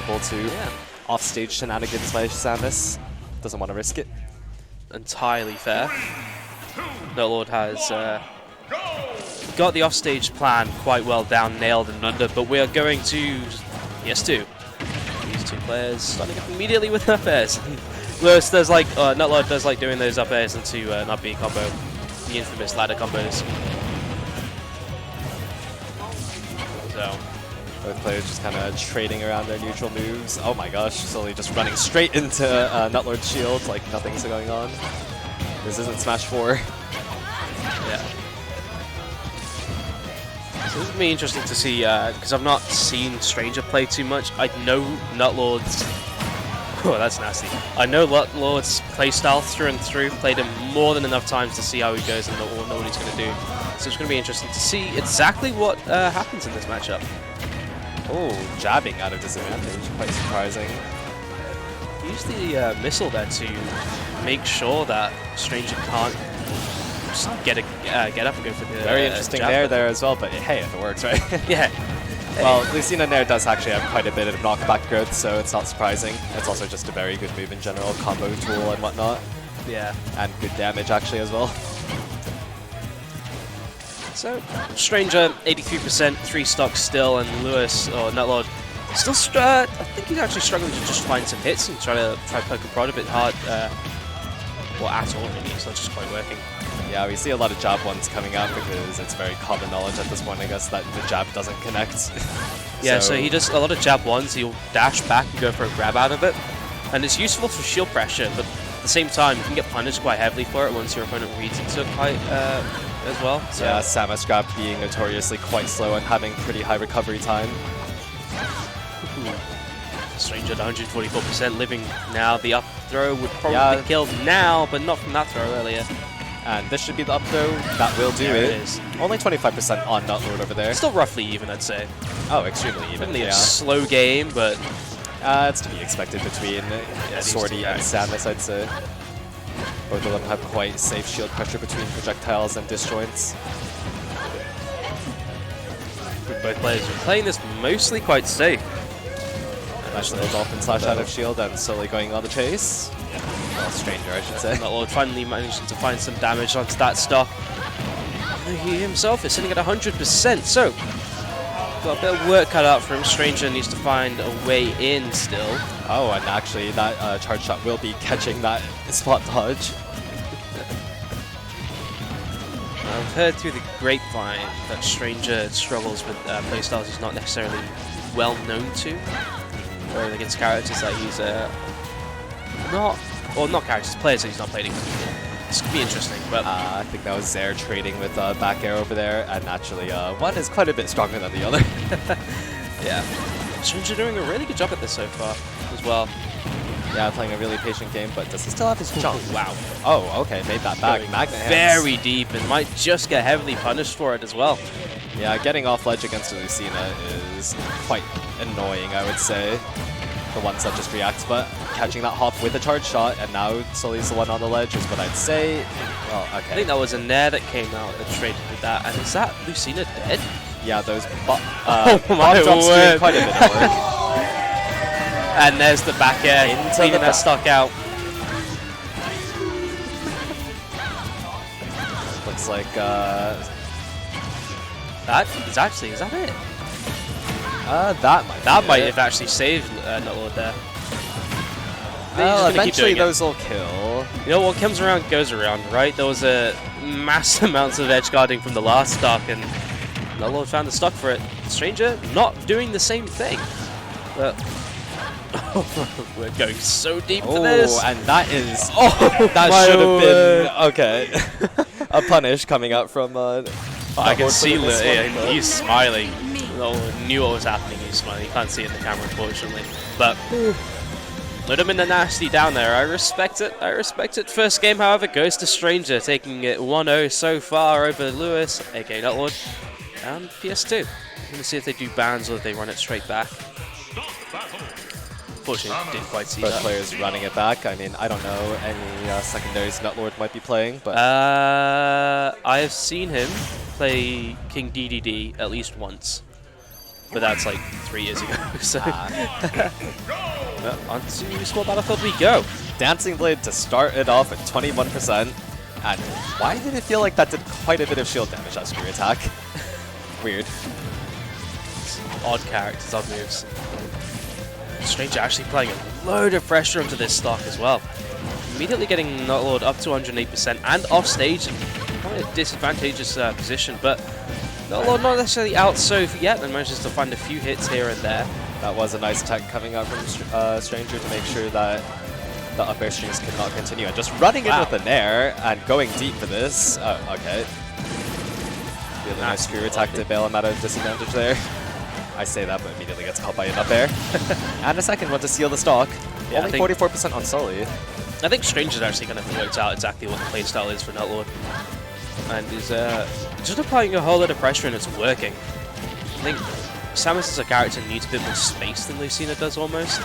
susceptible to off-stage shenanigans by Samus. Doesn't want to risk it. Entirely fair. Nutlord has got the offstage plan quite well down, nailed and under, but we are going to PS2. These two players starting up immediately with up airs. Lewis does like, Nutlord does like doing those up airs into an up B combo, the infamous ladder combos. So. Both players just kind of trading around their neutral moves. Oh my gosh, slowly just running straight into Nutlord's shield like nothing's going on. This isn't Smash 4. Yeah. So this would be interesting to see, because I've not seen Stranger play too much. I know Nutlord's... Oh, that's nasty. I know Nutlord's playstyle through and through. Played him more than enough times to see how he goes and know what he's going to do. So it's going to be interesting to see exactly what happens in this matchup. Oh, jabbing out of disadvantage. Quite surprising. Use the missile there to make sure that Stranger can't just get up and go for the Very interesting nair there as well, but hey, if it works, right? Yeah. Well, Lucina nair does actually have quite a bit of knockback growth, so it's not surprising. It's also just a very good move in general, combo tool and whatnot. Yeah. And good damage actually as well. So, Stranger, 83%, 3 stocks still, and Lewis, or Nutlord, still, I think he's actually struggling to just find some hits and try poke a prod a bit hard, or at all really, it's not just quite working. Yeah, we see a lot of jab ones coming out because it's very common knowledge at this point, I guess, that the jab doesn't connect. Yeah, so he does a lot of jab ones, he'll dash back and go for a grab out of it, and it's useful for shield pressure, but at the same time, you can get punished quite heavily for it once your opponent reads into it quite as well. So. Yeah, Samus grab being notoriously quite slow and having pretty high recovery time. Stranger at 144% living now. The up throw would probably be killed now, but not from that throw earlier. And this should be the up throw. That will do there it. It is. Only 25% on Nutlord over there. Still roughly even, I'd say. Oh, extremely even. Definitely a slow game, but... it's to be expected between Swordy and Samus, I'd say. Both of them have quite safe shield pressure between projectiles and disjoints. Both players are playing this mostly quite safe. Nice little dolphin slash out of shield and slowly going on the chase. Well, Stranger, I should say. Nutlord finally managing to find some damage onto that stock. He himself is sitting at 100%, so got a bit of work cut out for him. Stranger needs to find a way in still. Oh, and actually that charge shot will be catching that spot dodge. I've heard through the grapevine that Stranger struggles with playstyles he's not necessarily well known to. Or against characters that he's not characters, players that he's not played against before. This could be interesting, but... I think that was Zaire trading with back air over there, and naturally one is quite a bit stronger than the other. Yeah. Stranger doing a really good job at this so far as well. Yeah, playing a really patient game, but does he still have his jump? Wow. Oh, okay, made that back. Magnet hands. Very deep, and might just get heavily punished for it as well. Yeah, getting off ledge against Lucina is quite annoying, I would say. The ones that just react, but catching that hop with a charge shot, and now Sully's the one on the ledge is what I'd say. Well, okay. I think that was a nair that came out that traded with that, and is that Lucina dead? Yeah, those oh my drops doing quite a bit of work. And there's the back air, cleaning that stock out. Looks like is that it? That might have actually saved Nutlord there. Well, eventually those will kill. You know, what comes around goes around, right? There was a mass amounts of edge guarding from the last stock, and Nutlord found the stock for it. Stranger not doing the same thing. But we're going so deep for this. Oh, and that is... that should have been... Okay. A punish coming out from... I can see he's smiling. Knew what was happening, he's smiling. You can't see it in the camera, unfortunately. But let him in the nasty down there. I respect it. I respect it. First game, however, goes to Stranger, taking it 1-0 so far over Lewis, aka Nutlord, and PS2. We're going to see if they do bans or if they run it straight back. Unfortunately, didn't quite see both that. players running it back. I mean, I don't know any secondaries Nutlord might be playing, but... I have seen him play King DDD at least once. but that's like 3 years ago. So onto Small Battlefield we go. Dancing Blade to start it off at 21%. And why did it feel like that did quite a bit of shield damage, that Screw Attack? Weird. Odd characters, odd moves. Stranger actually applying a load of pressure onto this stock as well. Immediately getting Nutlord up to 108% and off stage. Quite a disadvantageous position, but Nutlord not necessarily out so yet and manages to find a few hits here and there. That was a nice attack coming out from Stranger to make sure that the up air strings could not continue. And just running in with an air and going deep for this. Oh, okay. Really nice Screw Attack to bail him out of disadvantage there. I say that, but immediately gets caught by an up air. And a second one to seal the stock. Yeah, only 44% on Sully. I think Stranger's actually going to work out exactly what the playstyle is for Nutlord. And is just applying a whole lot of pressure and it's working. I think Samus as a character needs a bit more space than Lucina does almost.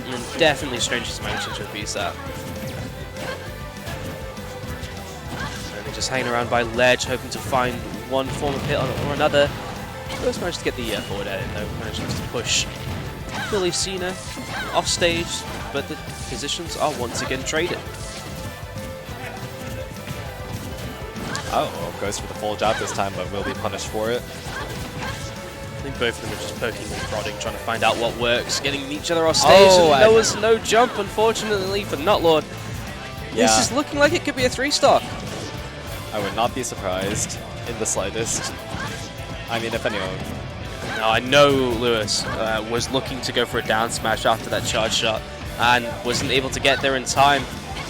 And definitely Stranger's managing to abuse that. And they're just hanging around by ledge, hoping to find one form of hit or another. First managed to get the forward air in though, managed to push the Lucina off stage, but the positions are once again traded. Oh, goes for the full jab this time, but will be punished for it. I think both of them are just poking and prodding, trying to find out what works, getting each other off stage, and there was no jump, unfortunately, for Nutlord. Yeah. This is looking like it could be a 3-stock. I would not be surprised in the slightest. I mean, if anyone... No, I know Lewis was looking to go for a down smash after that charge shot, and wasn't able to get there in time.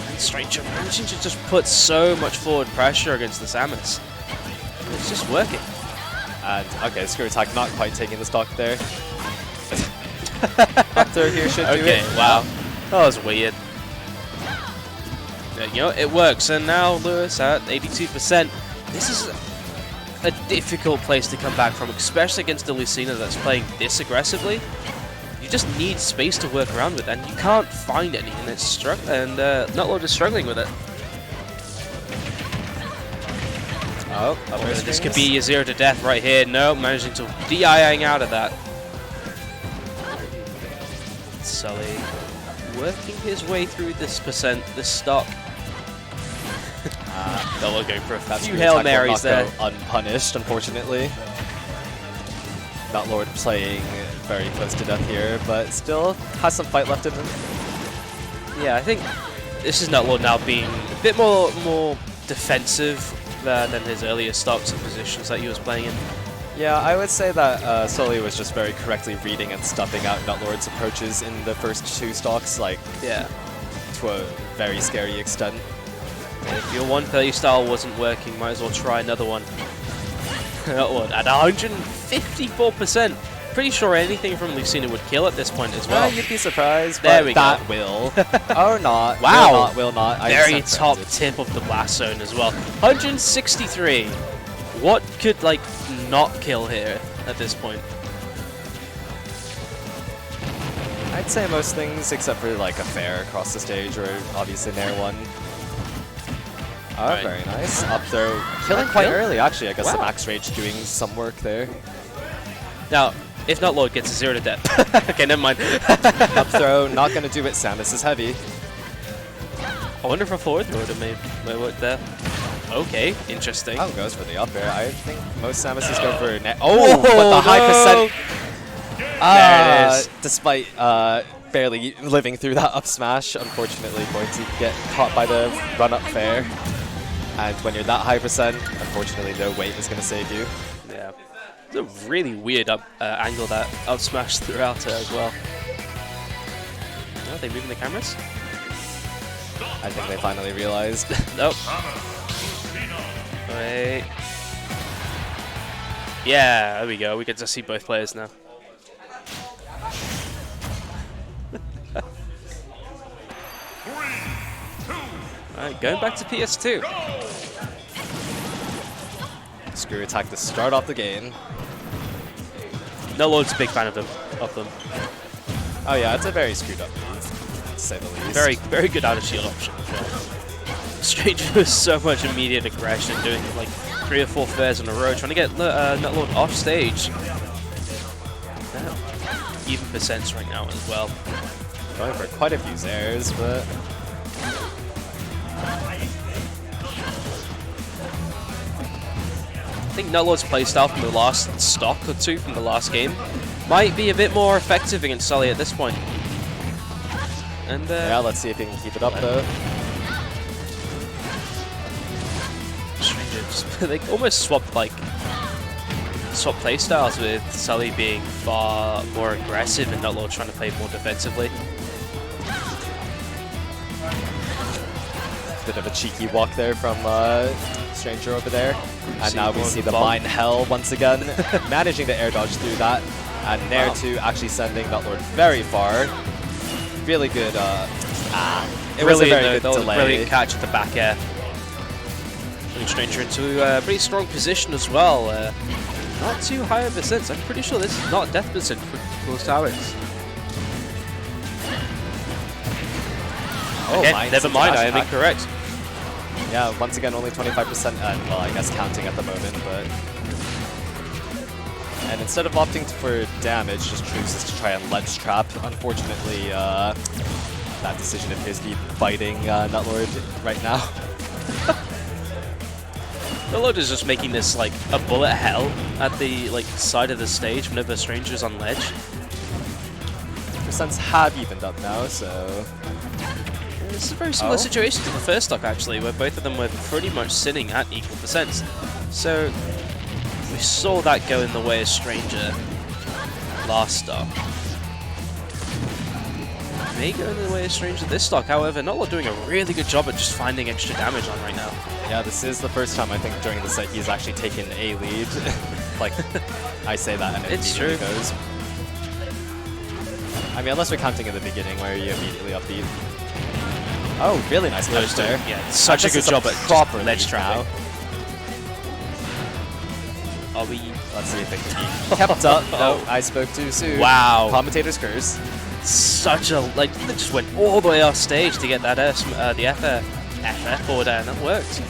And Stranger managing to just put so much forward pressure against the Samus. It's just working. And, okay, Screw Attack not quite taking the stock there. Up throw here should do it. Okay, wow. That was weird. Yeah, you know, it works. And now Lewis at 82%. This is a difficult place to come back from, especially against the Lucina that's playing this aggressively. You just need space to work around with, and you can't find any, and it's Nutlord is struggling with it. Oh, this could be a 0 to death right here. No, managing to DIing out of that. Sully working his way through this stock. They'll go for a few Hail Marys there. Unpunished, unfortunately. Nutlord playing very close to death here, but still has some fight left in him. Yeah, I think this is Nutlord now being a bit more defensive than his earlier stocks and positions that he was playing in. Yeah, I would say that Sully was just very correctly reading and stuffing out Nutlord's approaches in the first 2 stocks, like, yeah, to a very scary extent. If your one playstyle wasn't working, might as well try another one. At 154%. Pretty sure anything from Lucina would kill at this point as well. You'd be surprised, there but we that go. Will. Or not. Wow. Will not. Very top tip of the blast zone as well. 163. What could, like, not kill here at this point? I'd say most things, except for, like, a fair across the stage or obviously an air one. Oh, right. Very nice. Up throw. Killing quite early, actually. I guess the Max Rage doing some work there. Now, if Nutlord gets a 0 to death. Okay, never mind. Up throw, not going to do it. Samus is heavy. I wonder if a forward throw may work there. Okay, interesting. Oh, goes for the up air. I think most Samuses go for net. Oh, whoa, but the high percent. There it is. Despite barely living through that up smash, unfortunately going to get caught by the run up fair. And when you're that high percent, unfortunately no weight is going to save you. Yeah. It's a really weird angle that up smash throughout as well. Are they moving the cameras? I think they finally realized. Nope. Wait. Yeah, there we go. We get to see both players now. Alright, going back to PS2. Screw Attack to start off the game. Nutlord's a big fan of them. Oh yeah, it's a very screwed up move, to say the least. Very good out of shield option as well. Stranger with so much immediate aggression, doing like 3 or 4 fairs in a row, trying to get Nutlord off stage. Even percents right now as well. Going for quite a few Zairs, but I think Nutlord's playstyle from the last stock or 2 from the last game might be a bit more effective against Sully at this point. And yeah, let's see if he can keep it up though. Stranger just, they almost swapped playstyles, with Sully being far more aggressive and Nutlord trying to play more defensively. Bit of a cheeky walk there from Stranger over there. And now we see the Mine Hell once again, managing to air dodge through that. And Nair 2 actually sending Nutlord very far. Really good, it was a very good delay. Brilliant catch at the back air. Putting Stranger into a pretty strong position as well. Not too high of a sense. I'm pretty sure this is not death percent for Samus. Oh, okay, never mind, I am incorrect. Yeah, once again, only 25%, and well, I guess counting at the moment, but... And instead of opting for damage, just chooses to try and ledge trap. Unfortunately, that decision appears to be biting Nutlord right now. Nutlord is just making this like a bullet hell at the side of the stage whenever Stranger's on ledge. Percents have evened up now, so... It's a very similar situation to the first stock actually, where both of them were pretty much sitting at equal percents. So we saw that go in the way of Stranger last stock. May go in the way of Stranger this stock, however, Nutlord doing a really good job at just finding extra damage on right now. Yeah, this is the first time I think during the set he's actually taken a lead. Like, I say that and it's true. Goes. I mean, unless we're counting in the beginning where you immediately upbeat. Oh, really nice catch there. Yeah, such a good job at proper ledge trapping. Are we? Let's see if it can be kept up. No, I spoke too soon. Wow. Commentator's curse. Such a they just went all the way off stage to get that the FF forward air, and that worked.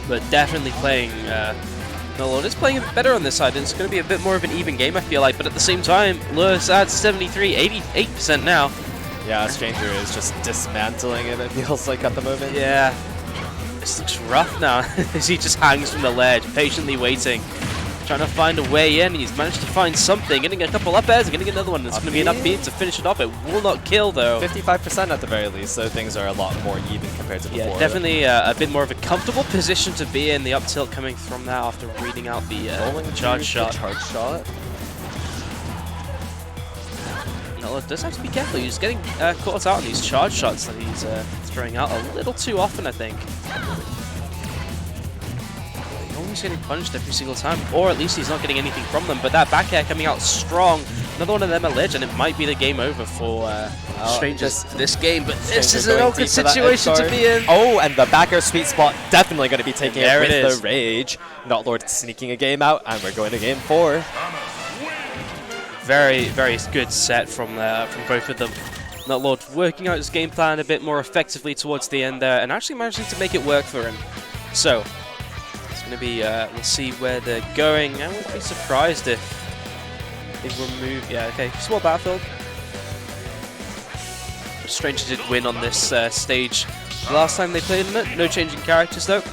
But definitely playing. Nutlord is playing better on this side, and it's going to be a bit more of an even game, I feel like. But at the same time, Lewis at 73, 88% now. Yeah, Stranger is just dismantling it feels like at the moment. Yeah. This looks rough now as he just hangs from the ledge, patiently waiting, trying to find a way in. He's managed to find something, getting a couple up airs, getting another one. It's going to be enough beat to finish it off. It will not kill though. 55% at the very least, so things are a lot more even compared to before. Yeah, definitely a bit more of a comfortable position to be in. The up tilt coming from that after reading out the charge shot. Nutlord does have to be careful. He's getting caught out on these charge shots that he's throwing out a little too often, I think. He's always getting punished every single time, or at least he's not getting anything from them. But that back air coming out strong. Another one of them at ledge, and it might be the game over for Strangers this game. But this is an awkward situation to be in. Oh, and the back air sweet spot definitely going to be taking it with the rage. Nutlord sneaking a game out, and we're going to game 4. Very, very good set from both of them. Nutlord working out his game plan a bit more effectively towards the end there, and actually managing to make it work for him. So it's going to be, we'll see where they're going. I wouldn't be surprised if they remove, yeah, okay, small battlefield. Stranger did win on this stage the last time they played in it. No changing characters though.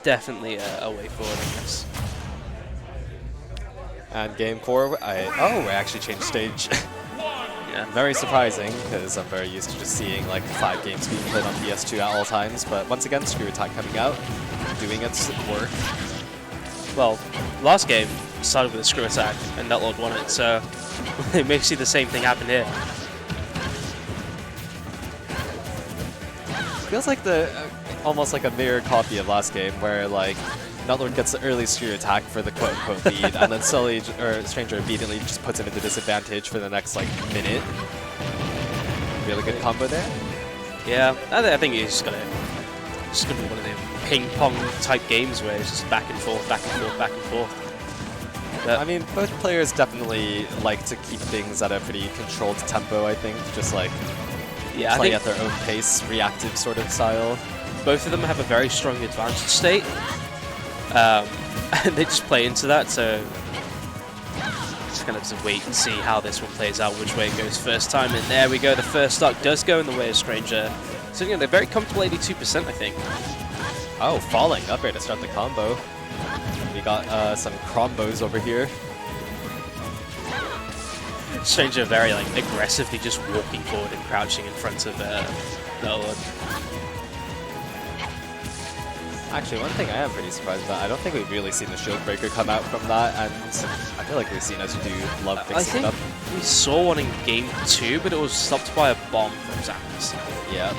Definitely a way forward, I guess. And game 4, I actually changed stage. Yeah, very surprising, because I'm very used to just seeing like 5 games being played on PS2 at all times. But once again, Screw Attack coming out, doing its work. Well, last game started with a Screw Attack, and Nutlord won it, so it may see the same thing happen here. Feels like almost like a mirror copy of last game, where like Nutlord gets the early Screw Attack for the quote-unquote lead, and then Sully or Stranger immediately just puts him into disadvantage for the next like minute. Really good combo there. Yeah, I think he's just gonna be one of the ping-pong type games where it's just back and forth, back and forth, back and forth. I mean, both players definitely like to keep things at a pretty controlled tempo, I think. Just like play at their own pace, reactive sort of style. Both of them have a very strong advantage state. And they just play into that, so just gonna have to wait and see how this one plays out, which way it goes first time. And there we go, the first stock does go in the way of Stranger. So you know, they're very comfortable 82%, I think. Oh, falling up here to start the combo. We got some combos over here. Stranger very like aggressively just walking forward and crouching in front of Nutlord. Actually, one thing I am pretty surprised about, I don't think we've really seen the shield breaker come out from that, and I feel like Lucina do love fixing it up. We saw one in game 2, but it was stopped by a bomb from Samus. Yeah.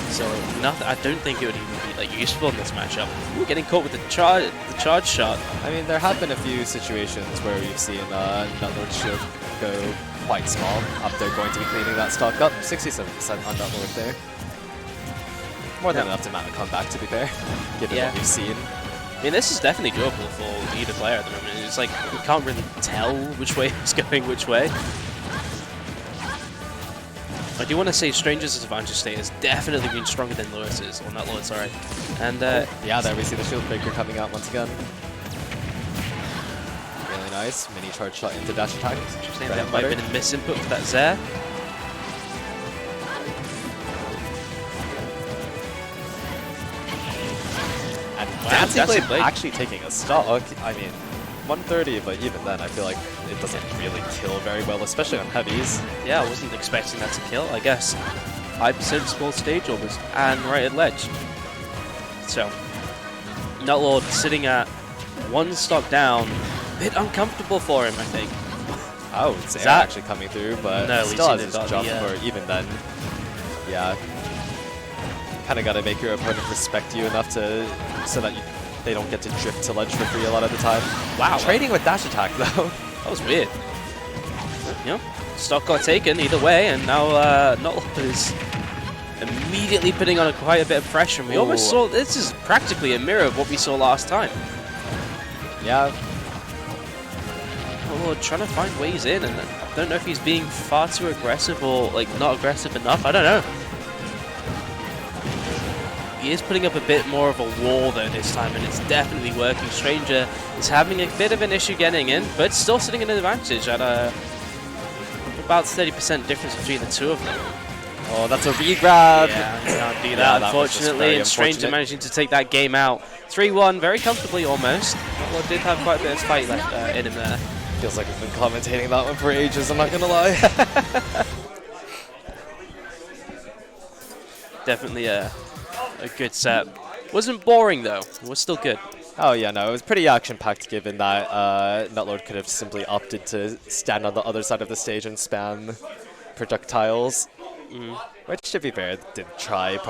So nothing. I don't think it would even be like useful in this matchup. Ooh, getting caught with the charge shot. I mean, there have been a few situations where we've seen Nutlord's shield go quite small. Up there, going to be cleaning that stock up. 67% on Nutlord there. More than enough to mount a comeback, to be fair, given what we've seen. I mean, this is definitely doable for either player at the moment. It's like we can't really tell which way it's going which way. I do want to say Stranger's advantage state has definitely been stronger than Lewis's, or not Lord, sorry. And yeah, there we see the shield breaker coming out once again. Really nice. Mini charge shot into dash attack. Interesting, that might have been a misinput for that Zaire. Dancing Blade actually taking a stock. I mean, 130, but even then, I feel like it doesn't really kill very well, especially on heavies. Yeah, I wasn't expecting that to kill, I guess. 5% small stage almost, and right at ledge. So, Nutlord sitting at one stock down. A bit uncomfortable for him, I think. Oh, it's actually coming through, but no, still has his jump, or even then. Yeah. Kind of got to make your opponent respect you enough so that they don't get to drift to ledge for free a lot of the time. Wow. Trading with dash attack, though. That was weird. Yeah, stock got taken either way, and now Nutlord is immediately putting on quite a bit of pressure. And we almost saw, this is practically a mirror of what we saw last time. Yeah. Nutlord trying to find ways in, and I don't know if he's being far too aggressive or like not aggressive enough. I don't know. He is putting up a bit more of a wall though this time, and it's definitely working. Stranger is having a bit of an issue getting in, but still sitting in an advantage at about 30% difference between the two of them. Oh, that's a regrab. Yeah, you can't do that, unfortunately. And Stranger managing to take that game out 3-1 very comfortably almost. Well, did have quite a bit of fight left in him there. Feels like we've been commentating that one for ages, I'm not going to lie. Definitely a good set. Wasn't boring though. It was still good. Oh yeah, no, it was pretty action-packed given that Nutlord could have simply opted to stand on the other side of the stage and spam projectiles. Which, to be fair, did try.